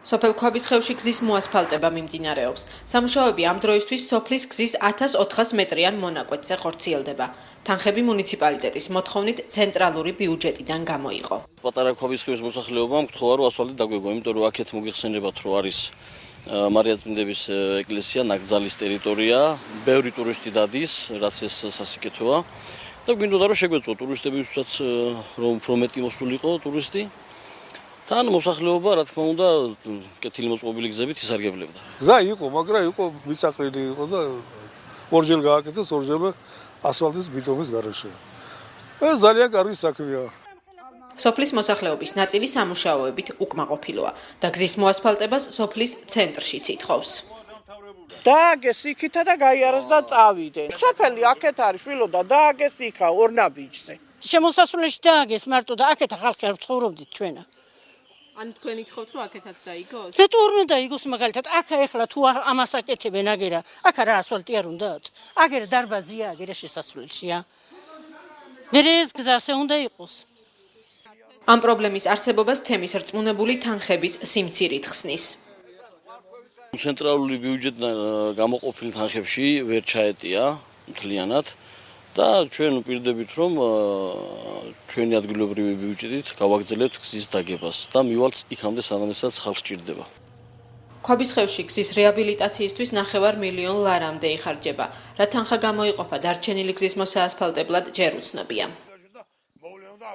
სოფელ ქვაბისხევში გზის მოასფალტება მიმდინარეობს. სამუშაოები ამ დროისთვის სოფლის გზის 1400 მეტრიან მონაკვეთზე ხორციელდება. თანხები მუნიციპალიტეტის მოთხოვნით ცენტრალური ბიუჯეტიდან გამოიყო. პატარა ქვაბისხევის მოსახლეობამ გთხოვა რომ ასფალტი დაგვეგო, იმიტომ რომ აქეთ მოგიხსენებათ რომ არის მარიაწმინდების ეკლესია, ნაკრძალის ტერიტორია, ბევრი ტურისტი დადის, რაც ეს სასიკეთოა. და გვინდოდა რომ შეგვეწყო ტურისტებისთვისაც რომ უფრო მეტი მოსულიყო ტურისტი. თან მოსახლეობა, რა თქმა უნდა, კეთილი მოწყობილი გზებით ისარგებლებდა. გზა იყო, მაგრამ იყო მისაყრილი იყო და ორჯერ გააკეთეს, ორჯერ ასფალტის ბიტომის გარეშე. ეს ძალიან კარგი საქმეა. სოფლის მოსახლეობის ნაწილი სამუშაოებით უკმაყოფილოა და გზის მოასფალტებას სოფლის ცენტრშიც ითხოვს. დააგეს იქითა და გაიარეს და წავიდნენ. სოფელი აქეთ არის შვილო და დააგეს იქა ორნაბიჯზე. შემოსასვლელში დააგეს მარტო და აქეთა ხალხი არ ცხოვრობდით ჩვენა. ან თქვენ ითხოვთ რომ აქეთაც დაიგოს? რატო არ უნდა დაიგოს მაგალითად? აქ ეხლა თუ ამას აკეთებენ აგერა, აქ რა ასფალტი არ უნდათ? აგერა დარბაზია, აგერა შესასვლელშია. მერე ეს გზაზე უნდა იყოს. ამ პრობლემის არსებობას თემის რწმუნებული თანხების სიმცირით ხსნის. ცენტრალური ბიუჯეტიდან გამოყოფილ თანხებში ვერ ჩაეტია მთლიანად და ჩვენ ვპირდებით რომ ჩვენი ადგილობრივი ბიუჯეტით გავაგრძელებთ გზის დაგებას და მივალთ იქამდე სანამ ხალხს სჭირდება. ქვაბისხევში გზის რეაბილიტაციისთვის 9 მილიონ ლარამდე იხარჯება. რა თანხა გამოიყოფა დარჩენილი გზის მოსაასფალტებლად ჯერ უცნობია.